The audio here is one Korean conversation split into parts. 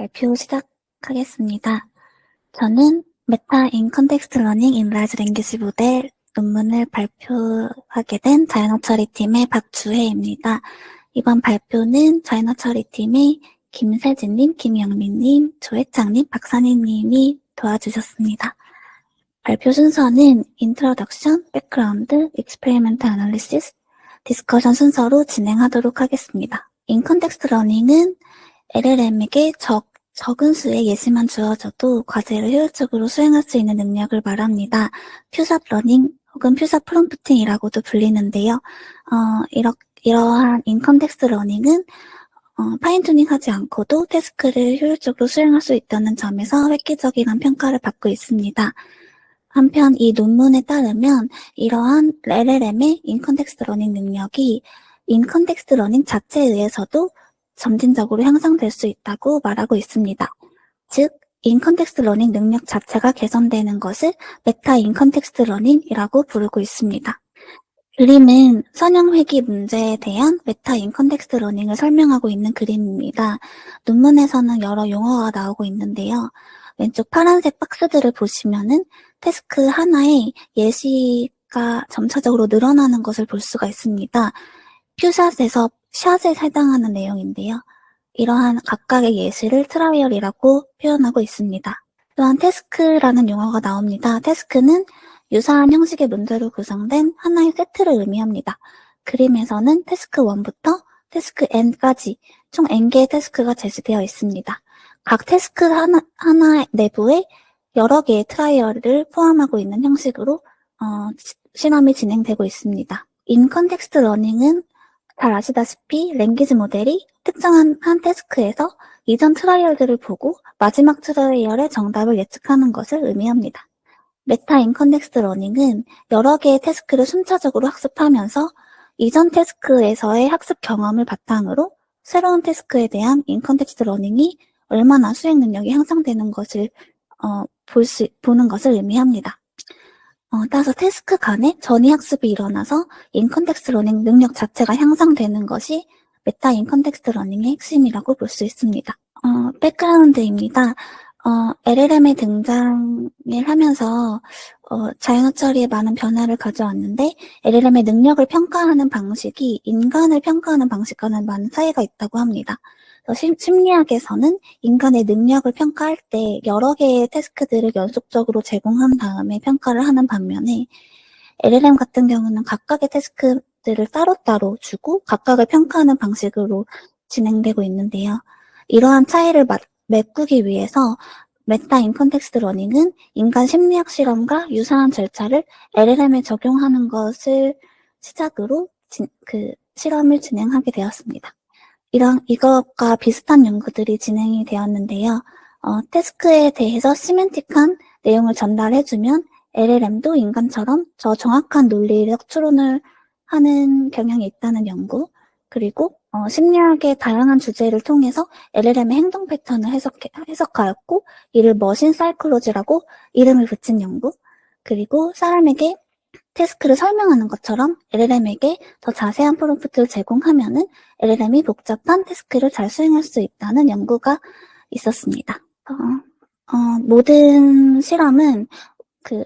발표 시작하겠습니다. 저는 메타 인 컨텍스트 러닝 인 라지 랭귀지 모델 논문을 발표하게 된 자연어 처리팀의 박주혜입니다. 이번 발표는 자연어 처리팀의 김세진님, 김영민님, 조혜창님, 박선희님이 도와주셨습니다. 발표 순서는 인트로덕션, 백그라운드, 익스페리멘트 애널리시스, 디스커션 순서로 진행하도록 하겠습니다. 인 컨텍스트 러닝은 LLM에게 적은 수의 예시만 주어져도 과제를 효율적으로 수행할 수 있는 능력을 말합니다. 퓨삽 러닝 혹은 퓨삽 프롬프팅이라고도 불리는데요. 이러한 인 컨텍스트 러닝은 파인튜닝 하지 않고도 태스크를 효율적으로 수행할 수 있다는 점에서 획기적인 평가를 받고 있습니다. 한편 이 논문에 따르면 이러한 LLM의 인 컨텍스트 러닝 능력이 인 컨텍스트 러닝 자체에 의해서도 점진적으로 향상될 수 있다고 말하고 있습니다. 즉, 인 컨텍스트 러닝 능력 자체가 개선되는 것을 메타 인 컨텍스트 러닝이라고 부르고 있습니다. 그림은 선형 회귀 문제에 대한 메타 인 컨텍스트 러닝을 설명하고 있는 그림입니다. 논문에서는 여러 용어가 나오고 있는데요. 왼쪽 파란색 박스들을 보시면은 태스크 하나에 예시가 점차적으로 늘어나는 것을 볼 수가 있습니다. 퓨샷에서 샷에 해당하는 내용인데요. 이러한 각각의 예시를 트라이얼이라고 표현하고 있습니다. 또한 태스크라는 용어가 나옵니다. 태스크는 유사한 형식의 문제로 구성된 하나의 세트를 의미합니다. 그림에서는 태스크 1부터 태스크 n까지 총 n개의 태스크가 제시되어 있습니다. 각 태스크 하나 내부에 여러 개의 트라이얼을 포함하고 있는 형식으로 실험이 진행되고 있습니다. 인 컨텍스트 러닝은 잘 아시다시피 랭귀지 모델이 특정한 한 태스크에서 이전 트라이얼들을 보고 마지막 트라이얼의 정답을 예측하는 것을 의미합니다. 메타 인 컨텍스트 러닝은 여러 개의 태스크를 순차적으로 학습하면서 이전 태스크에서의 학습 경험을 바탕으로 새로운 태스크에 대한 인 컨텍스트 러닝이 얼마나 수행 능력이 향상되는 것을 보는 것을 의미합니다. 따라서 태스크 간에 전이 학습이 일어나서 인 컨텍스트 러닝 능력 자체가 향상되는 것이 메타 인 컨텍스트 러닝의 핵심이라고 볼 수 있습니다. 백그라운드입니다. LLM의 등장을 하면서 자연어 처리에 많은 변화를 가져왔는데 LLM의 능력을 평가하는 방식이 인간을 평가하는 방식과는 많은 차이가 있다고 합니다. 심리학에서는 인간의 능력을 평가할 때 여러 개의 태스크들을 연속적으로 제공한 다음에 평가를 하는 반면에 LLM 같은 경우는 각각의 태스크들을 따로따로 주고 각각을 평가하는 방식으로 진행되고 있는데요. 이러한 차이를 메꾸기 위해서 메타 인 컨텍스트 러닝은 인간 심리학 실험과 유사한 절차를 LLM에 적용하는 것을 시작으로 실험을 진행하게 되었습니다. 이것과 비슷한 연구들이 진행이 되었는데요. 태스크에 대해서 시멘틱한 내용을 전달해주면 LLM도 인간처럼 더 정확한 논리적 추론을 하는 경향이 있다는 연구, 그리고 심리학의 다양한 주제를 통해서 LLM의 행동 패턴을 해석하였고 이를 머신 사이콜로지라고 이름을 붙인 연구, 그리고 사람에게 태스크를 설명하는 것처럼 LLM에게 더 자세한 프롬프트를 제공하면은 LLM이 복잡한 태스크를 잘 수행할 수 있다는 연구가 있었습니다. 모든 실험은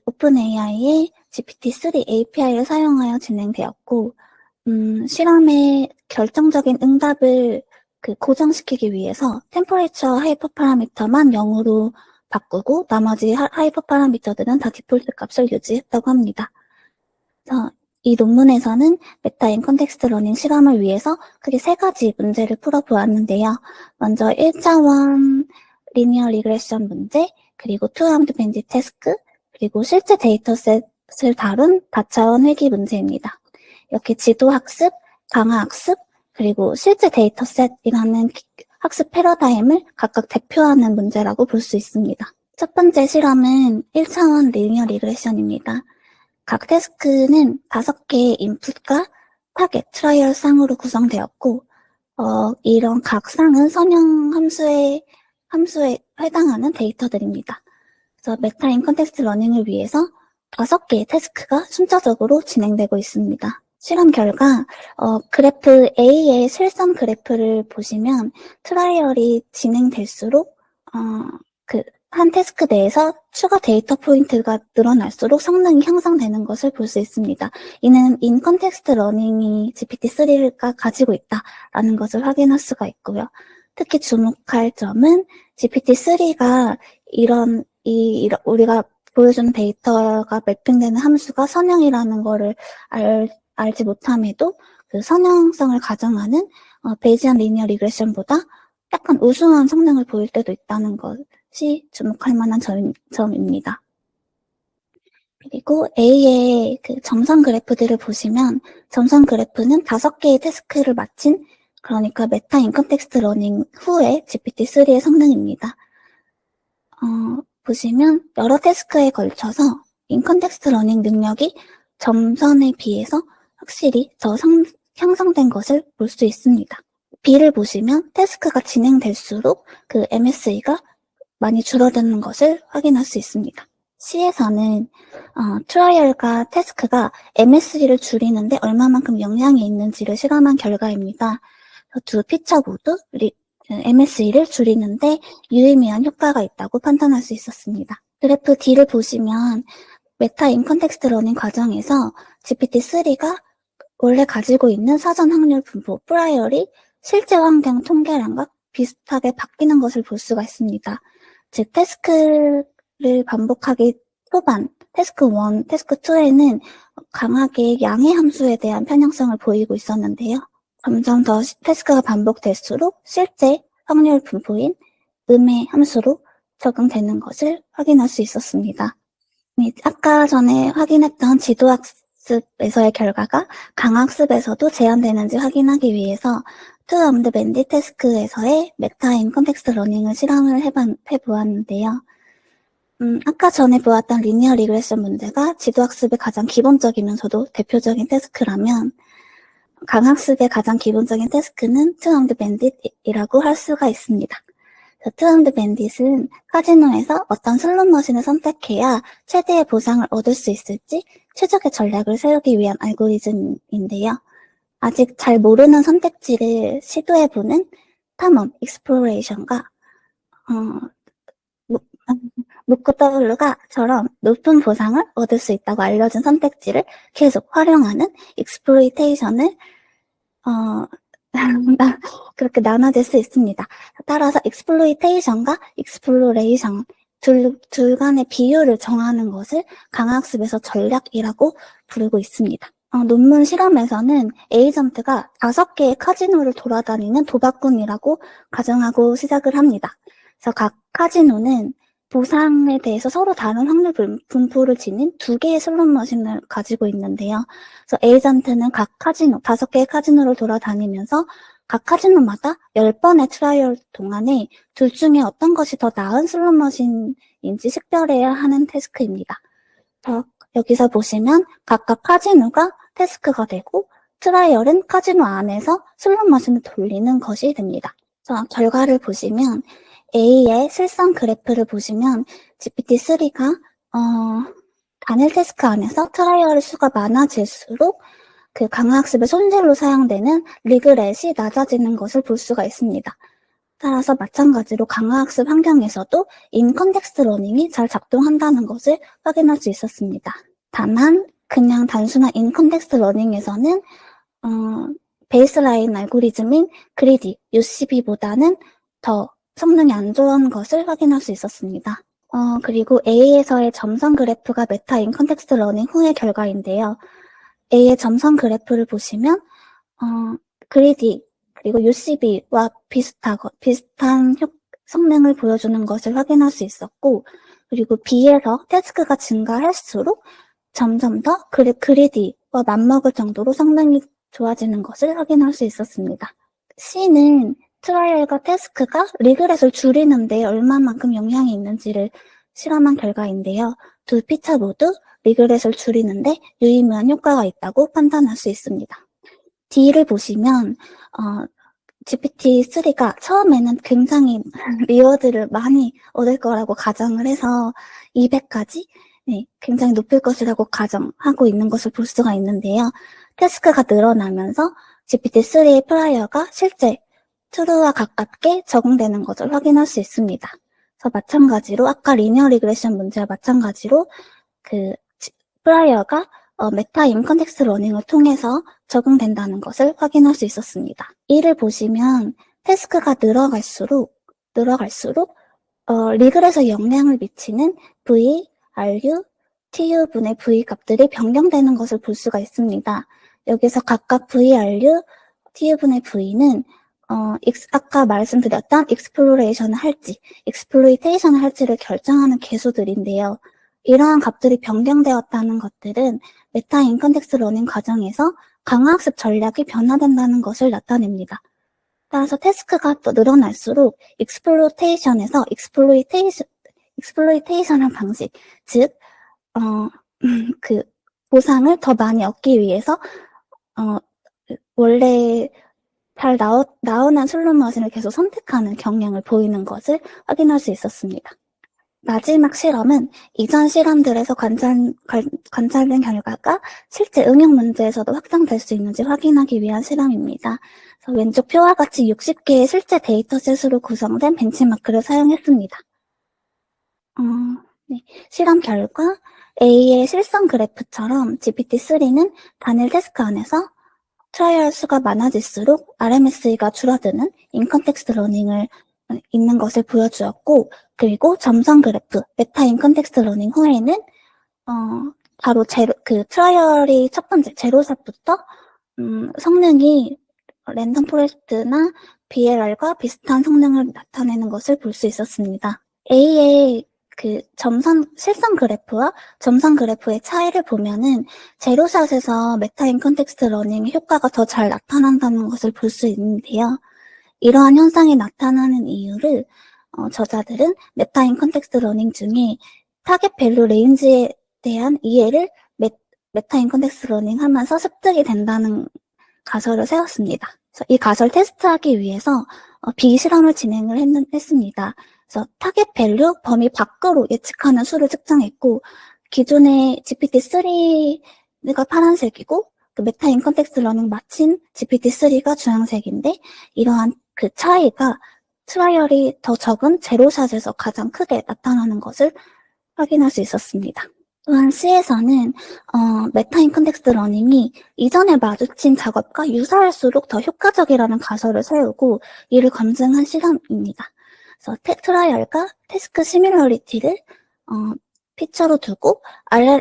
오픈 AI의 GPT-3 API를 사용하여 진행되었고, 실험의 결정적인 응답을 고정시키기 위해서 템퍼레이처 하이퍼 파라미터만 0으로 바꾸고 나머지 하이퍼 파라미터들은 다 디폴트 값을 유지했다고 합니다. 이 논문에서는 메타 인 컨텍스트 러닝 실험을 위해서 크게 3가지 문제를 풀어보았는데요. 먼저 1차원 리니어 리그레션 문제, 그리고 투아웃 밴드 태스크, 그리고 실제 데이터셋을 다룬 다차원 회귀 문제입니다. 이렇게 지도 학습, 강화 학습, 그리고 실제 데이터셋이라는 학습 패러다임을 각각 대표하는 문제라고 볼 수 있습니다. 첫 번째 실험은 1차원 리니어 리그레션입니다. 각 태스크는 5개의 인풋과 타겟, 트라이얼 쌍으로 구성되었고, 이런 각 쌍은 선형 함수에 해당하는 데이터들입니다. 그래서 메타 인 컨텍스트 러닝을 위해서 5개의 태스크가 순차적으로 진행되고 있습니다. 실험 결과 그래프 A의 실선 그래프를 보시면 트라이얼이 진행될수록 한 태스크 내에서 추가 데이터 포인트가 늘어날수록 성능이 향상되는 것을 볼 수 있습니다. 이는 인 컨텍스트 러닝이 GPT-3가 가지고 있다라는 것을 확인할 수가 있고요. 특히 주목할 점은 GPT-3가 우리가 보여주는 데이터가 매핑되는 함수가 선형이라는 거를 알지 못함에도 그 선형성을 가정하는 베이지안 리니어 리그레션보다 약간 우수한 성능을 보일 때도 있다는 것이 주목할 만한 점입니다. 그리고 A의 그 점선 그래프들을 보시면 점선 그래프는 5개의 태스크를 마친, 그러니까 메타 인컨텍스트 러닝 후에 GPT-3의 성능입니다. 보시면 여러 태스크에 걸쳐서 인컨텍스트 러닝 능력이 점선에 비해서 확실히 더 향상된 것을 볼 수 있습니다. B를 보시면 태스크가 진행될수록 그 MSE가 많이 줄어드는 것을 확인할 수 있습니다. C에서는 트라이얼과 태스크가 MSE를 줄이는데 얼마만큼 영향이 있는지를 실험한 결과입니다. 두 피처 모두 MSE를 줄이는데 유의미한 효과가 있다고 판단할 수 있었습니다. 그래프 D를 보시면 메타 인컨텍스트 러닝 과정에서 GPT-3가 원래 가지고 있는 사전 확률 분포, 프라이얼이 실제 환경 통계량과 비슷하게 바뀌는 것을 볼 수가 있습니다. 즉, 태스크를 반복하기 초반, 태스크 1, 태스크 2에는 강하게 양의 함수에 대한 편향성을 보이고 있었는데요. 점점 더 태스크가 반복될수록 실제 확률 분포인 음의 함수로 적용되는 것을 확인할 수 있었습니다. 아까 전에 확인했던 지도학습에서의 결과가 강학습에서도 제한되는지 확인하기 위해서 투 언더 밴디 태스크에서의 메타인 컨텍스트 러닝을 실험을 해보았는데요. 아까 전에 보았던 리니어 리그레션 문제가 지도학습의 가장 기본적이면서도 대표적인 태스크라면 강학습의 가장 기본적인 태스크는 투 언더 밴딧이라고 할 수가 있습니다. 투 언더 밴딧은 카지노에서 어떤 슬롯 머신을 선택해야 최대의 보상을 얻을 수 있을지 최적의 전략을 세우기 위한 알고리즘인데요. 아직 잘 모르는 선택지를 시도해보는 탐험, 익스플로레이션과 묻고 떠오르가처럼 높은 보상을 얻을 수 있다고 알려진 선택지를 계속 활용하는 익스플로이테이션을 그렇게 나눠질 수 있습니다. 따라서 익스플로이테이션과 익스플로레이션 둘 간의 비율을 정하는 것을 강학습에서 전략이라고 부르고 있습니다. 논문 실험에서는 에이전트가 5개의 카지노를 돌아다니는 도박꾼이라고 가정하고 시작을 합니다. 그래서 각 카지노는 보상에 대해서 서로 다른 확률 분포를 지닌 2개의 슬롯 머신을 가지고 있는데요. 그래서 에이전트는 각 카지노, 5개의 카지노를 돌아다니면서 각 카지노마다 10번의 트라이얼 동안에 둘 중에 어떤 것이 더 나은 슬롯 머신인지 식별해야 하는 태스크입니다. 여기서 보시면 각각 카지노가 태스크가 되고 트라이얼은 카지노 안에서 슬롯 머신을 돌리는 것이 됩니다. 결과를 보시면 A의 실상 그래프를 보시면 GPT-3가 단일 태스크 안에서 트라이얼의 수가 많아질수록 그 강학습의 손질로 사용되는 리그렛이 낮아지는 것을 볼 수가 있습니다. 따라서 마찬가지로 강학습 환경에서도 인 컨텍스트 러닝이 잘 작동한다는 것을 확인할 수 있었습니다. 다만 그냥 단순한 인 컨텍스트 러닝에서는 베이스라인 알고리즘인 그리디, UCB보다는 더 성능이 안 좋은 것을 확인할 수 있었습니다. 그리고 A에서의 점선 그래프가 메타 인 컨텍스트 러닝 후의 결과인데요. A의 점선 그래프를 보시면 그리디 그리고 UCB와 비슷한 성능을 보여주는 것을 확인할 수 있었고, 그리고 B에서 태스크가 증가할수록 점점 더 그리디와 맞먹을 정도로 성능이 좋아지는 것을 확인할 수 있었습니다. C는 트라이얼과 태스크가 리그렛을 줄이는데 얼마만큼 영향이 있는지를 실험한 결과인데요. 두 피처 모두 리그렛을 줄이는데 유의미한 효과가 있다고 판단할 수 있습니다. D를 보시면 GPT-3가 처음에는 굉장히 리워드를 많이 얻을 거라고 가정을 해서 200까지 굉장히 높을 것이라고 가정하고 있는 것을 볼 수가 있는데요. 태스크가 늘어나면서 GPT-3의 프라이어가 실제 true와 가깝게 적용되는 것을 확인할 수 있습니다. 그래서 마찬가지로 아까 리니어 리그레션 문제와 마찬가지로 그 프라이어가 메타 인컨텍스트 러닝을 통해서 적용된다는 것을 확인할 수 있었습니다. 이를 보시면 태스크가 늘어갈수록 리글에서 영향을 미치는 V, RU, TU분의 V 값들이 변경되는 것을 볼 수가 있습니다. 여기서 각각 V, RU, TU분의 V는 아까 말씀드렸던 익스플로레이션을 할지, 익스플로이테이션을 할지를 결정하는 계수들인데요. 이러한 값들이 변경되었다는 것들은 메타 인컨텍스트 러닝 과정에서 강화학습 전략이 변화된다는 것을 나타냅니다. 따라서 태스크가 또 늘어날수록 익스플로이테이션에서 익스플로이테이션한 방식, 즉 그 보상을 더 많이 얻기 위해서 원래 잘 나오는 슬롯 머신을 계속 선택하는 경향을 보이는 것을 확인할 수 있었습니다. 마지막 실험은 이전 실험들에서 관찰된 결과가 실제 응용 문제에서도 확장될 수 있는지 확인하기 위한 실험입니다. 그래서 왼쪽 표와 같이 60개의 실제 데이터셋으로 구성된 벤치마크를 사용했습니다. 네. 실험 결과 A의 실성 그래프처럼 GPT-3는 단일 태스크 안에서 트라이얼 수가 많아질수록 RMSE가 줄어드는 인컨텍스트 러닝을 있는 것을 보여주었고, 그리고 점선 그래프, 메타 인컨텍스트 러닝 후에는 바로 트라이얼이 첫 번째 제로샷부터 성능이 랜덤 포레스트나 BLR과 비슷한 성능을 나타내는 것을 볼 수 있었습니다. A의 실성 그래프와 점선 그래프의 차이를 보면은 제로샷에서 메타 인컨텍스트 러닝의 효과가 더 잘 나타난다는 것을 볼 수 있는데요. 이러한 현상이 나타나는 이유를 저자들은 메타 인컨텍스트 러닝 중에 타겟 밸류 레인지에 대한 이해를 메타 인컨텍스트 러닝 하면서 습득이 된다는 가설을 세웠습니다. 그래서 이 가설 테스트하기 위해서 비실험을 진행을 했습니다. 그래서 타겟 밸류 범위 밖으로 예측하는 수를 측정했고, 기존의 GPT-3가 파란색이고 그 메타 인컨텍스트 러닝 마친 GPT-3가 주황색인데, 이러한 그 차이가 트라이얼이 더 적은 제로샷에서 가장 크게 나타나는 것을 확인할 수 있었습니다. 또한 C에서는 메타 인컨텍스트 러닝이 이전에 마주친 작업과 유사할수록 더 효과적이라는 가설을 세우고 이를 검증한 실험입니다. 그래서 트라이얼과 태스크 시뮬러리티를 피처로 두고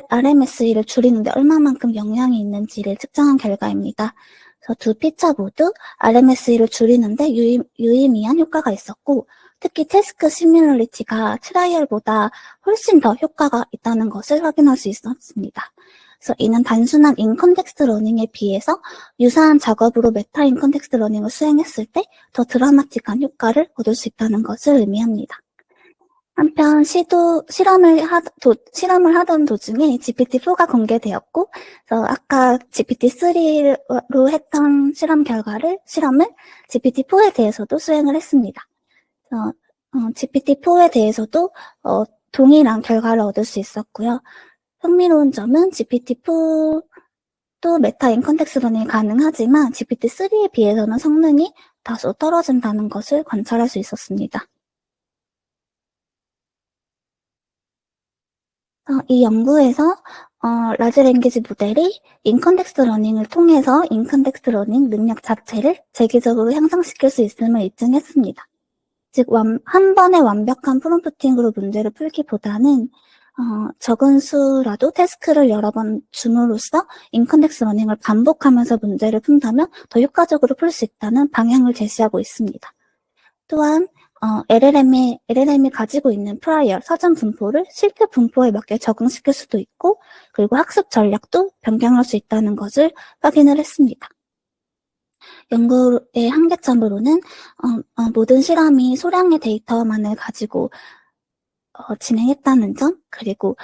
RMSE를 줄이는데 얼마만큼 영향이 있는지를 측정한 결과입니다. 그래서 두 피처 모두 RMSE를 줄이는데 유의미한 효과가 있었고, 특히 태스크 시뮬러리티가 트라이얼보다 훨씬 더 효과가 있다는 것을 확인할 수 있었습니다. 그래서 이는 단순한 인컨텍스트 러닝에 비해서 유사한 작업으로 메타 인컨텍스트 러닝을 수행했을 때 더 드라마틱한 효과를 얻을 수 있다는 것을 의미합니다. 한편 실험을 하던 도중에 GPT-4가 공개되었고, 그래서 아까 GPT-3로 했던 실험을 GPT-4에 대해서도 수행을 했습니다. 그래서 GPT-4에 대해서도 동일한 결과를 얻을 수 있었고요. 흥미로운 점은 GPT-4도 메타 인컨텍스트 러닝이 가능하지만 GPT-3에 비해서는 성능이 다소 떨어진다는 것을 관찰할 수 있었습니다. 이 연구에서 라지 랭귀지 모델이 인컨텍스트 러닝을 통해서 인컨텍스트 러닝 능력 자체를 재기적으로 향상시킬 수 있음을 입증했습니다. 즉, 한 번의 완벽한 프롬프팅으로 문제를 풀기보다는 적은 수라도 태스크를 여러 번 줌으로써 인컨텍스트 러닝을 반복하면서 문제를 푼다면 더 효과적으로 풀 수 있다는 방향을 제시하고 있습니다. 또한 LLM이 가지고 있는 프라이얼 사전 분포를 실제 분포에 맞게 적응시킬 수도 있고, 그리고 학습 전략도 변경할 수 있다는 것을 확인을 했습니다. 연구의 한계점으로는 모든 실험이 소량의 데이터만을 가지고 진행했다는 점, 그리고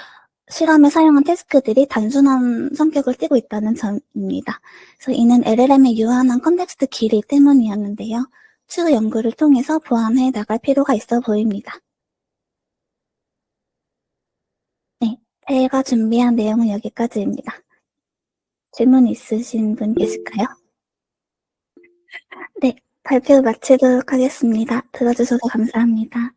실험에 사용한 태스크들이 단순한 성격을 띠고 있다는 점입니다. 그래서 이는 LLM의 유한한 컨텍스트 길이 때문이었는데요. 추후 연구를 통해서 보완해 나갈 필요가 있어 보입니다. 네, 제가 준비한 내용은 여기까지입니다. 질문 있으신 분 계실까요? 네, 발표 마치도록 하겠습니다. 들어주셔서 감사합니다.